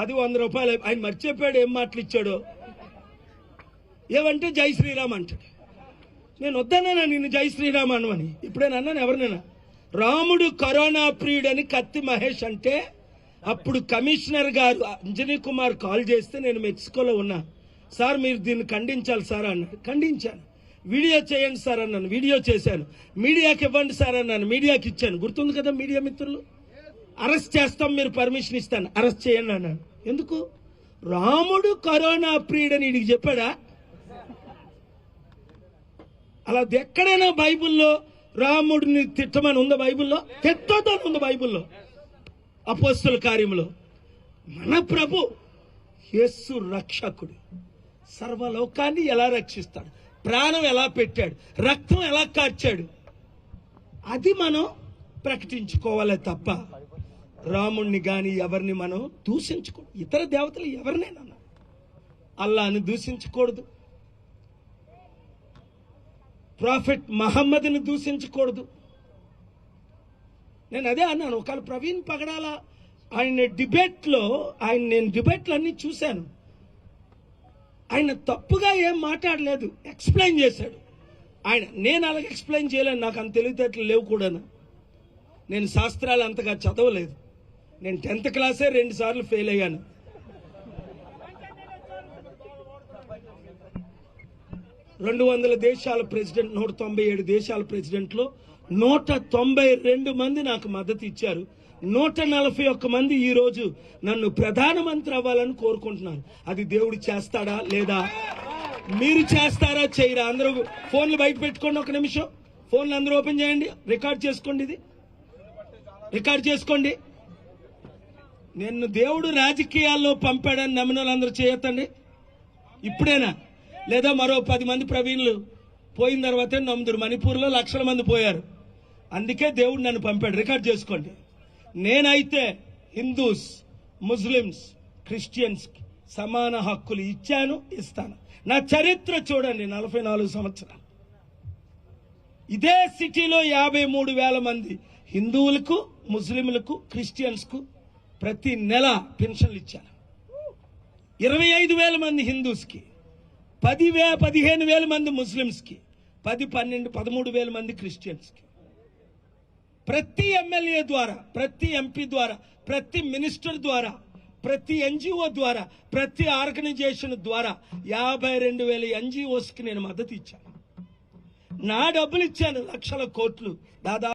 అది 100 రూపాయలు. ఆయన మర్చిపోయాడు ఏం మాటలు ఇచ్చాడో. ఏమంటే జై శ్రీరామ్ అంటాడు. నేను వద్దన్నా నిన్ను జై శ్రీరామ్ అనమని. ఇప్పుడేనా అన్నాను ఎవరినైనా? రాముడు కరోనా ప్రియుడని కత్తి మహేష్ అంటే అప్పుడు కమిషనర్ గారు అంజనీ కుమార్ కాల్ చేస్తే నేను మెక్సికోలో ఉన్నా. సార్ మీరు దీన్ని ఖండించాలి సార్ అన్నాడు. ఖండించాను. వీడియో చేయండి సార్ అన్నాను. వీడియో చేశాను. మీడియాకి ఇవ్వండి సార్ అన్నాను. మీడియాకి ఇచ్చాను. గుర్తుంది కదా మీడియా మిత్రులు? అరెస్ట్ చేస్తాం, మీరు పర్మిషన్ ఇస్తాను, అరెస్ట్ చేయండి అన్నాను. ఎందుకు? రాముడు కరోనా ప్రియుడని వీడికి చెప్పాడా? అలా ఎక్కడైనా బైబిల్లో రాముడిని తిట్టమని ఉందా? బైబిల్లో తిట్టొద్దని ఉంది. బైబిల్లో అపోస్తుల కార్యములో మన ప్రభు యేసు రక్షకుడు సర్వలోకాన్ని ఎలా రక్షిస్తాడు, ప్రాణం ఎలా పెట్టాడు, రక్తం ఎలా కార్చాడు, అది మనం ప్రకటించుకోవాలి తప్ప రాముణ్ణి గాని ఎవరిని మనం దూషించకూడదు. ఇతర దేవతలు ఎవరినైనా అల్లాని దూషించకూడదు. ప్రాఫెట్ మహమ్మద్ని దూషించకూడదు. నేను అదే అన్నాను. ఒకవేళ ప్రవీణ్ పగడాల ఆయన నేను డిబేట్లు అన్నీ చూశాను. ఆయన తప్పుగా ఏం మాట్లాడలేదు, ఎక్స్ప్లెయిన్ చేశాడు ఆయన. నేను అలాగే ఎక్స్ప్లెయిన్ చేయలేను, నాకు అంత తెలివితేటలు లేవు కూడా. నేను శాస్త్రాలు అంతగా చదవలేదు. నేను 10th క్లాసే 2 సార్లు ఫెయిల్ అయ్యాను. దేశాల ప్రెసిడెంట్, 197 దేశాల ప్రెసిడెంట్లో 192 మంది నాకు మద్దతు ఇచ్చారు. 141 మంది ఈ రోజు నన్ను ప్రధానమంత్రి అవ్వాలని కోరుకుంటున్నారు. అది దేవుడు చేస్తాడా లేదా? మీరు చేస్తారా చేయరా? అందరూ ఫోన్లు బయట పెట్టుకోండి. ఒక నిమిషం ఫోన్లు అందరూ ఓపెన్ చేయండి, రికార్డ్ చేసుకోండి. ఇది రికార్డ్ చేసుకోండి. నిన్ను దేవుడు రాజకీయాల్లో పంపాడని నమ్మిన వాళ్ళందరూ చేయొద్దండి. ఇప్పుడేనా? లేదా మరో 10 మంది ప్రవీణులు పోయిన తర్వాతే నమ్ముదురు. మణిపూర్లో లక్షల మంది పోయారు. అందుకే దేవుడు నన్ను పంపాడు. రికార్డ్ చేసుకోండి. నేనైతే హిందూస్, ముస్లిమ్స్, క్రిస్టియన్స్ సమాన హక్కులు ఇచ్చాను, ఇస్తాను. నా చరిత్ర చూడండి. 44 సంవత్సరాలు ఇదే సిటీలో 53,000 మంది హిందువులకు, ముస్లింలకు, క్రిస్టియన్స్కు ప్రతి నెల పెన్షన్లు ఇచ్చాను. 25,000 మంది హిందూస్కి, 15,000 మంది ముస్లింస్కి, 13,000 మంది క్రిస్టియన్స్కి. ప్రతి ఎమ్మెల్యే ద్వారా, ప్రతి ఎంపీ ద్వారా, ప్రతి మినిస్టర్ ద్వారా, ప్రతి ఎన్జిఓ ద్వారా, ప్రతి ఆర్గనైజేషన్ ద్వారా 52,000 ఎన్జిఓస్కి నేను మద్దతు ఇచ్చాను. నా డబ్బులు ఇచ్చాను, లక్షల కోట్లు దాదాపు.